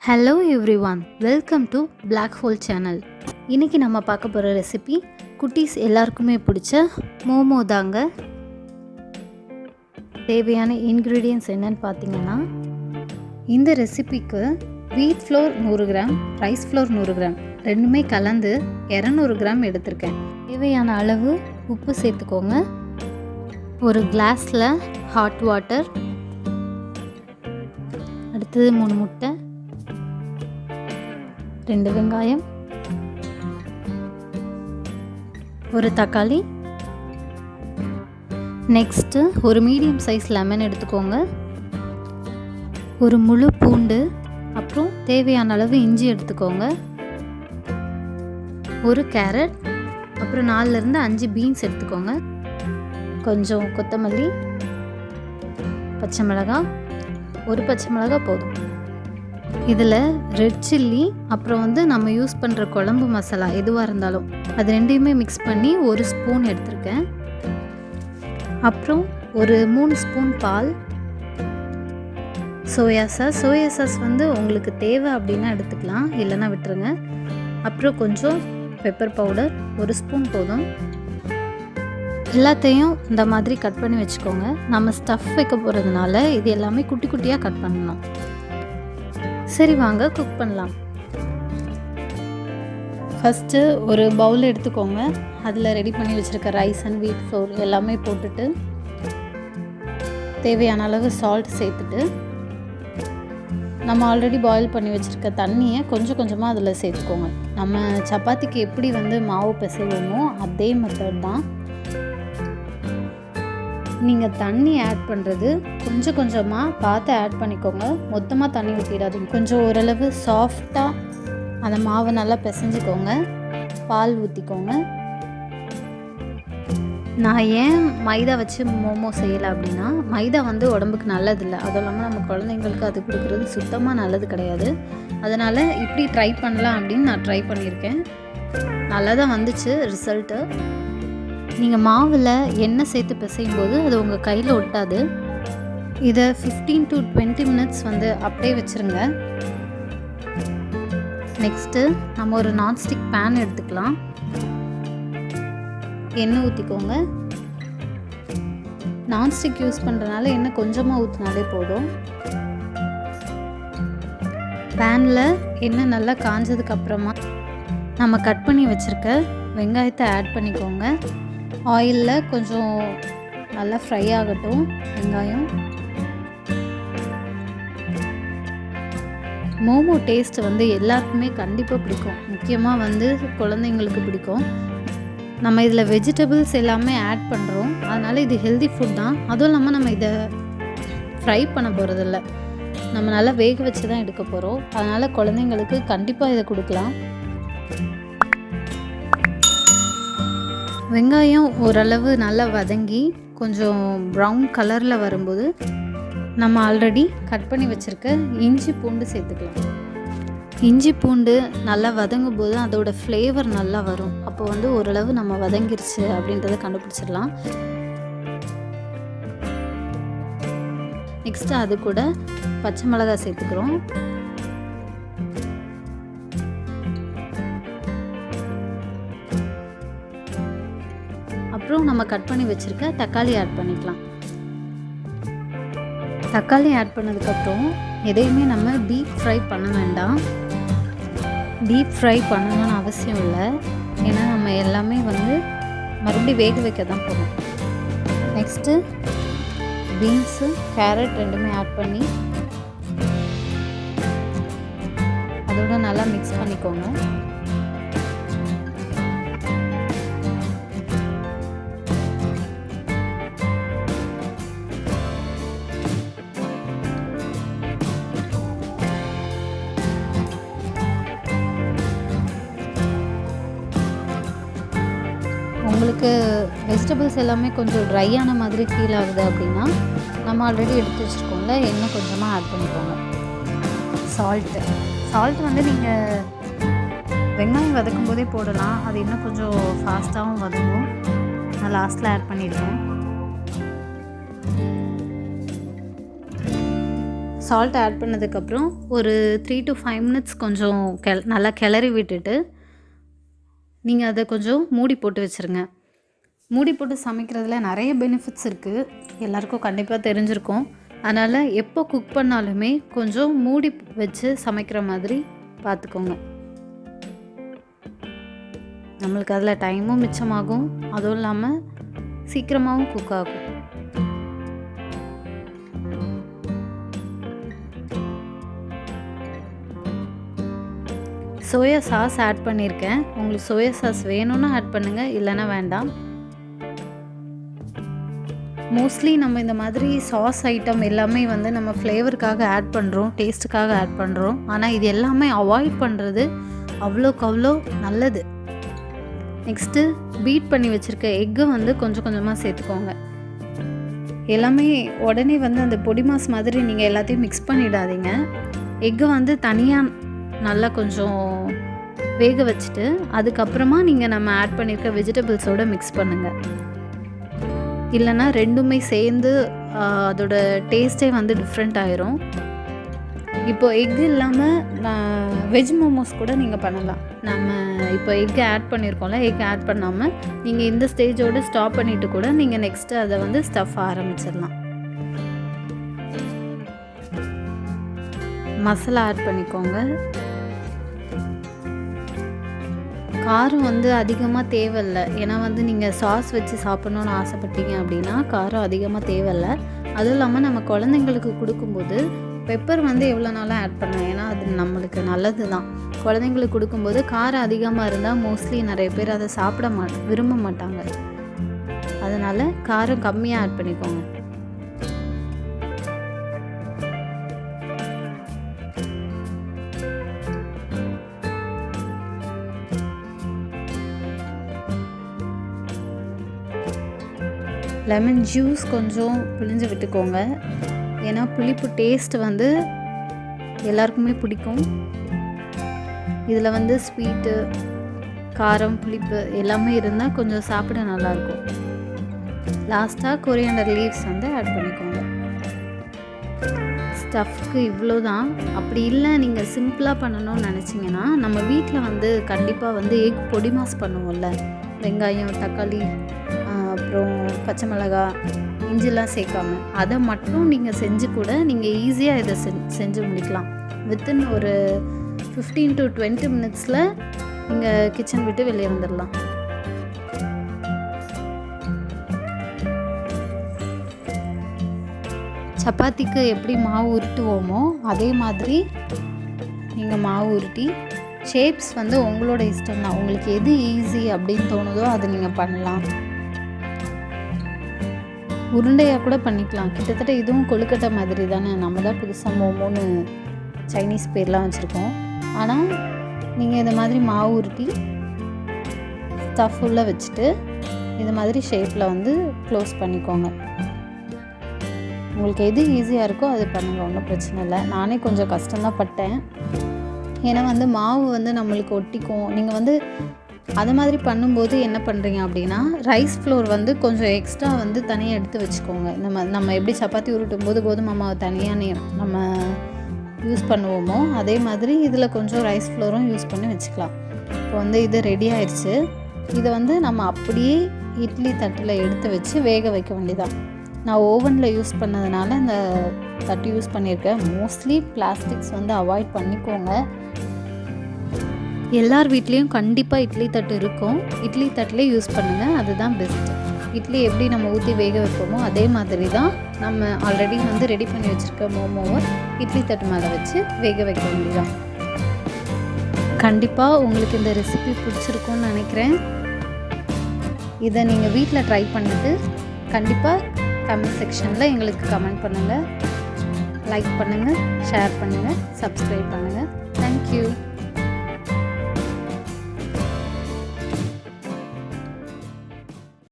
Hello everyone, welcome to BlackHole channel. இன்றைக்கி நம்ம பார்க்க போகிற ரெசிபி குட்டீஸ் எல்லாருக்குமே பிடிச்ச மோமோ தாங்க. தேவையான இன்க்ரீடியன்ட்ஸ் என்னன்னு பார்த்தீங்கன்னா, இந்த ரெசிபிக்கு வீட் floor 100 gram, rice floor 100 gram ரெண்டுமே கலந்து 200 கிராம் எடுத்திருக்கேன். தேவையான அளவு உப்பு சேர்த்துக்கோங்க. ஒரு கிளாஸில் ஹாட் வாட்டர், அடுத்தது 3 முட்டை, 2 வெங்காயம், ஒரு தக்காளி, நெக்ஸ்ட்டு ஒரு மீடியம் சைஸ் லெமன் எடுத்துக்கோங்க, ஒரு முழு பூண்டு, அப்புறம் தேவையான அளவு இஞ்சி எடுத்துக்கோங்க, ஒரு கேரட், அப்புறம் 4லேருந்து 5 பீன்ஸ் எடுத்துக்கோங்க, கொஞ்சம் கொத்தமல்லி, பச்சை மிளகாய், ஒரு பச்சை மிளகாய் போதும். இதில் ரெட் சில்லி, அப்புறம் நம்ம யூஸ் பண்ணுற குழம்பு மசாலா எதுவாக இருந்தாலும் அது ரெண்டையுமே மிக்ஸ் பண்ணி 1 ஸ்பூன் எடுத்திருக்கேன். அப்புறம் ஒரு 3 ஸ்பூன் பால், சோயா சாஸ் உங்களுக்கு தேவை அப்படின்னா எடுத்துக்கலாம், இல்லைன்னா விட்டுருங்க. அப்புறம் கொஞ்சம் பெப்பர் பவுடர் 1 ஸ்பூன் போதும். எல்லாத்தையும் இந்த மாதிரி கட் பண்ணி வச்சுக்கோங்க. நம்ம ஸ்டஃப் வைக்க போகிறதுனால இது எல்லாமே குட்டி குட்டியாக கட் பண்ணணும். சரி, வாங்க குக் பண்ணலாம். ஃபஸ்ட்டு ஒரு பவுல் எடுத்துக்கோங்க. அதில் ரெடி பண்ணி வச்சுருக்க ரைஸ் அண்ட் வீட் ஃப்ளோர் எல்லாமே போட்டுட்டு தேவையான அளவு சால்ட் சேர்த்துட்டு நம்ம ஆல்ரெடி பாயில் பண்ணி வச்சுருக்க தண்ணியை கொஞ்சம் கொஞ்சமாக அதில் சேர்த்துக்கோங்க. நம்ம சப்பாத்திக்கு எப்படி மாவு பிசைவோமோ அதே மெத்தட் தான். நீங்கள் தண்ணி ஆட் பண்ணுறது கொஞ்சம் கொஞ்சமாக பார்த்து ஆட் பண்ணிக்கோங்க. மொத்தமாக தண்ணி ஊற்றிடாதீங்க. கொஞ்சம் ஓரளவு சாஃப்டாக அந்த மாவை நல்லா பிசைஞ்சிக்கோங்க. பால் ஊற்றிக்கோங்க. நான் ஏன் மைதா வச்சு மோமோ செய்யலை அப்படின்னா, மைதா உடம்புக்கு நல்லதில்லை. அதுவும் இல்லாமல் நம்ம குழந்தைங்களுக்கு அது கொடுக்குறது சுத்தமாக நல்லது கிடையாது. அதனால் இப்படி ட்ரை பண்ணலாம் அப்படின்னு நான் ட்ரை பண்ணியிருக்கேன். நல்லா தான் வந்துச்சு ரிசல்ட்டு. நீங்கள் மாவில் எண்ணெய் சேர்த்து பிசையும் போது அது உங்கள் கையில் ஒட்டாது. இதை 15 to 20 மினிட்ஸ் அப்படியே வச்சுருங்க. நெக்ஸ்ட்டு நம்ம ஒரு நான்ஸ்டிக் பேன் எடுத்துக்கலாம். எண்ணெய் ஊற்றிக்கோங்க. நான்ஸ்டிக் யூஸ் பண்ணுறதுனால எண்ணெய் கொஞ்சமாக ஊற்றினாலே போதும். பேனில் எண்ணெய் நல்லா காஞ்சதுக்கப்புறமா நம்ம கட் பண்ணி வச்சுருக்க வெங்காயத்தை ஆட் பண்ணிக்கோங்க. ஆயிலில் கொஞ்சம் நல்லா ஃப்ரை ஆகட்டும் வெங்காயம். மோமோ டேஸ்ட் எல்லாருக்குமே கண்டிப்பாக பிடிக்கும். முக்கியமாக குழந்தைங்களுக்கு பிடிக்கும். நம்ம இதில் வெஜிடபிள்ஸ் எல்லாமே ஆட் பண்ணுறோம். அதனால் இது ஹெல்தி ஃபுட் தான். அதுவும் இல்லாமல் நம்ம இதை ஃப்ரை பண்ண போகிறதில்ல, நம்ம நல்லா வேக வச்சு தான் எடுக்க போகிறோம். அதனால் குழந்தைங்களுக்கு கண்டிப்பாக இதை கொடுக்கலாம். வெங்காயம் ஓரளவு நல்லா வதங்கி கொஞ்சம் ப்ரௌன் கலரில் வரும்போது நம்ம ஆல்ரெடி கட் பண்ணி வச்சுருக்க இஞ்சி பூண்டு சேர்த்துக்கலாம். இஞ்சி பூண்டு நல்லா வதங்கும் போது அதோட ஃப்ளேவர் நல்லா வரும். அப்போ ஓரளவு நம்ம வதங்கிருச்சு அப்படின்றத கண்டுபிடிச்சிடலாம். நெக்ஸ்ட்டு அது கூட பச்சை மிளகாய் சேர்த்துக்கிறோம். அப்புறம் நம்ம கட் பண்ணி வச்சுருக்க தக்காளி ஆட் பண்ணிக்கலாம். தக்காளி ஆட் பண்ணதுக்கப்புறம் எதையுமே நம்ம டீப் ஃப்ரை பண்ண வேண்டாம். டீப் ஃப்ரை பண்ணணும்னு அவசியம் இல்லை. ஏன்னா நம்ம எல்லாமே மறுபடியும் வேக வைக்க தான் போகிறோம். நெக்ஸ்ட்டு பீன்ஸு, கேரட் ரெண்டுமே ஆட் பண்ணி அதோட நல்லா மிக்ஸ் பண்ணிக்கோங்க. உங்களுக்கு வெஜிடபிள்ஸ் எல்லாமே கொஞ்சம் ட்ரையான மாதிரி ஃபீல் ஆகுது அப்படின்னா நம்ம ஆல்ரெடி எடுத்து வச்சுருக்கோம்ல, எண்ணெய் கொஞ்சமாக ஆட் பண்ணிக்கோங்க. சால்ட் நீங்கள் வெங்காயம் வதக்கும் போதே போடலாம். அது இன்னும் கொஞ்சம் ஃபாஸ்ட்டாகவும் வதங்கும். நான் லாஸ்ட்டில் ஆட் பண்ணியிருக்கேன். சால்ட் ஆட் பண்ணதுக்கப்புறம் ஒரு 3 to 5 மினிட்ஸ் கொஞ்சம் நல்லா கிளறி விட்டுட்டு நீங்கள் அதை கொஞ்சம் மூடி போட்டு வச்சுருங்க. மூடி போட்டு சமைக்கிறதுல நிறைய பெனிஃபிட்ஸ் இருக்குது, எல்லாருக்கும் கண்டிப்பாக தெரிஞ்சிருக்கும். அதனால் எப்போ குக் பண்ணாலுமே கொஞ்சம் மூடி வச்சு சமைக்கிற மாதிரி பார்த்துக்கோங்க. நம்மளுக்கு அதில் டைமும் மிச்சமாகும், அதுவும் இல்லாமல் சீக்கிரமாகவும் குக் ஆகும். சோயா சாஸ் ஆட் பண்ணியிருக்கேன். உங்களுக்கு சோயா சாஸ் வேணும்னா ஆட் பண்ணுங்கள், இல்லைன்னா வேண்டாம். மோஸ்ட்லி நம்ம இந்த மாதிரி சாஸ் ஐட்டம் எல்லாமே வந்து நம்ம ஃப்ளேவருக்காக ஆட் பண்ணுறோம், டேஸ்ட்டுக்காக ஆட் பண்ணுறோம். ஆனால் இது எல்லாமே அவாய்ட் பண்ணுறது அவ்வளோக்கு அவ்வளோ நல்லது. நெக்ஸ்ட்டு பீட் பண்ணி வச்சுருக்க எக்கை வந்து கொஞ்சம் கொஞ்சமாக சேர்த்துக்கோங்க. எல்லாமே உடனே வந்து அந்த பொடி மாஸ் மாதிரி நீங்கள் எல்லாத்தையும் மிக்ஸ் பண்ணிடாதீங்க. எக்கை வந்து தனியாக நல்லா கொஞ்சம் வேக வச்சுட்டு அதுக்கப்புறமா நீங்கள் நம்ம ஆட் பண்ணியிருக்க வெஜிடபிள்ஸோடு மிக்ஸ் பண்ணுங்கள். இல்லைன்னா ரெண்டுமே சேர்ந்து அதோட டேஸ்ட்டே வந்து டிஃப்ரெண்ட் ஆயிரும். இப்போது எக் இல்லாமல் வெஜ் மோமோஸ் கூட நீங்கள் பண்ணலாம். நம்ம இப்போ எக் ஆட் பண்ணியிருக்கோம்ல, எக் ஆட் பண்ணாமல் நீங்கள் இந்த ஸ்டேஜோடு ஸ்டாப் பண்ணிவிட்டு கூட நீங்கள் நெக்ஸ்ட்டு அதை வந்து ஸ்டஃப் ஆரம்பிச்சிடலாம். மசாலா ஆட் பண்ணிக்கோங்க. காரம் வந்து அதிகமாக தேவையில்லை, ஏன்னா வந்து நீங்கள் சாஸ் வச்சு சாப்பிட்ணுன்னு ஆசைப்பட்டீங்க அப்படின்னா காரம் அதிகமாக தேவையில்லை. அதுவும் இல்லாமல் நம்ம குழந்தைங்களுக்கு கொடுக்கும்போது பெப்பர் வந்து எவ்வளோ நாளாக ஆட் பண்ணலாம், ஏன்னா அது நம்மளுக்கு நல்லது தான். குழந்தைங்களுக்கு கொடுக்கும்போது காரம் அதிகமாக இருந்தால் மோஸ்ட்லி நிறைய பேர் அதை விரும்ப மாட்டாங்க. அதனால் காரம் கம்மியாக ஆட் பண்ணிக்கோங்க. லெமன் ஜூஸ் கொஞ்சம் பிழிஞ்சு விட்டுக்கோங்க, ஏன்னா புளிப்பு டேஸ்ட் வந்து எல்லாருக்குமே பிடிக்கும். இதில் வந்து ஸ்வீட்டு, காரம், புளிப்பு எல்லாமே இருந்தால் கொஞ்சம் சாப்பிட நல்லாயிருக்கும். லாஸ்ட்டாக கொரியாண்டர் லீவ்ஸ் வந்து ஆட் பண்ணிக்கோங்க. ஸ்டஃப்க்கு இவ்வளோ தான். அப்படி இல்லை நீங்கள் சிம்பிளாக பண்ணணும்னு நினச்சிங்கன்னா நம்ம வீட்டில் வந்து கண்டிப்பாக வந்து எக் பொடி மாஸ் பண்ணுவோம்ல, வெங்காயம், தக்காளி, அப்புறம் பச்சை மிளகாய், இஞ்சிலாம் சேர்க்காம அதை மட்டும் நீங்கள் செஞ்சு கூட நீங்கள் ஈஸியாக இதை செஞ்சு முடிக்கலாம். வித்தின் ஒரு 15 to 20 மினிட்ஸில் நீங்கள் கிச்சன் விட்டு வெளியே வந்துடலாம். சப்பாத்திக்கு எப்படி மாவு உருட்டுவோமோ அதே மாதிரி நீங்கள் மாவு உருட்டி ஷேப்ஸ் வந்து உங்களோட இஷ்டம் தான். உங்களுக்கு எது ஈஸி அப்படின்னு தோணுதோ அது நீங்கள் பண்ணலாம். உருண்டையாக கூட பண்ணிக்கலாம். கிட்டத்தட்ட இதுவும் கொழுக்கட்டை மாதிரி தானே. நம்ம தான் புதுசாக மோமோன்னு சைனீஸ் பேர்லாம் வச்சுருக்கோம். ஆனால் நீங்கள் இந்த மாதிரி மாவு உருட்டி ஸ்டஃப் உள்ள வச்சுட்டு இது மாதிரி ஷேப்பில் வந்து க்ளோஸ் பண்ணிக்கோங்க. உங்களுக்கு எது ஈஸியாக இருக்கோ அது பண்ணுங்கள், ஒன்றும் பிரச்சனை இல்லை. நானே கொஞ்சம் கஷ்டம்தான் பட்டேன், ஏன்னா வந்து மாவு வந்து நம்மளுக்கு ஒட்டிக்கும். நீங்கள் வந்து அது மாதிரி பண்ணும்போது என்ன பண்ணுறீங்க அப்படின்னா ரைஸ் ஃப்ளோர் வந்து கொஞ்சம் எக்ஸ்ட்ரா வந்து தனியாக எடுத்து வச்சுக்கோங்க. நம்ம எப்படி சப்பாத்தி உருட்டும் போது கோதுமை மாவு தனியாக நம்ம யூஸ் பண்ணுவோமோ அதே மாதிரி இதில் கொஞ்சம் ரைஸ் ஃப்ளோரும் யூஸ் பண்ணி வச்சுக்கலாம். இப்போ வந்து இது ரெடி ஆயிடுச்சு. இதை வந்து நம்ம அப்படியே இட்லி தட்டில் எடுத்து வச்சு வேக வைக்க வேண்டியதான். நான் ஓவனில் யூஸ் பண்ணதுனால இந்த தட்டு யூஸ் பண்ணியிருக்கேன். மோஸ்ட்லி பிளாஸ்டிக்ஸ் வந்து அவாய்ட் பண்ணிக்கோங்க. எல்லார் வீட்லேயும் கண்டிப்பாக இட்லி தட்டு இருக்கும். இட்லி தட்டிலே யூஸ் பண்ணுங்கள், அதுதான் பெஸ்ட். இட்லி எப்படி நம்ம ஊற்றி வேக வைப்போமோ அதே மாதிரி தான் நம்ம ஆல்ரெடி வந்து ரெடி பண்ணி வச்சுருக்க மோமோவை இட்லி தட்டு மேலே வச்சு வேக வைக்க வேண்டியதான். கண்டிப்பாக உங்களுக்கு இந்த ரெசிபி பிடிச்சிருக்கும்னு நினைக்கிறேன். இதை நீங்கள் வீட்டில் ட்ரை பண்ணிவிட்டு கண்டிப்பாக கமெண்ட் செக்ஷனில் எங்களுக்கு கமெண்ட் பண்ணுங்கள், லைக் பண்ணுங்கள், ஷேர் பண்ணுங்கள், சப்ஸ்கிரைப் பண்ணுங்கள். தேங்க்யூ.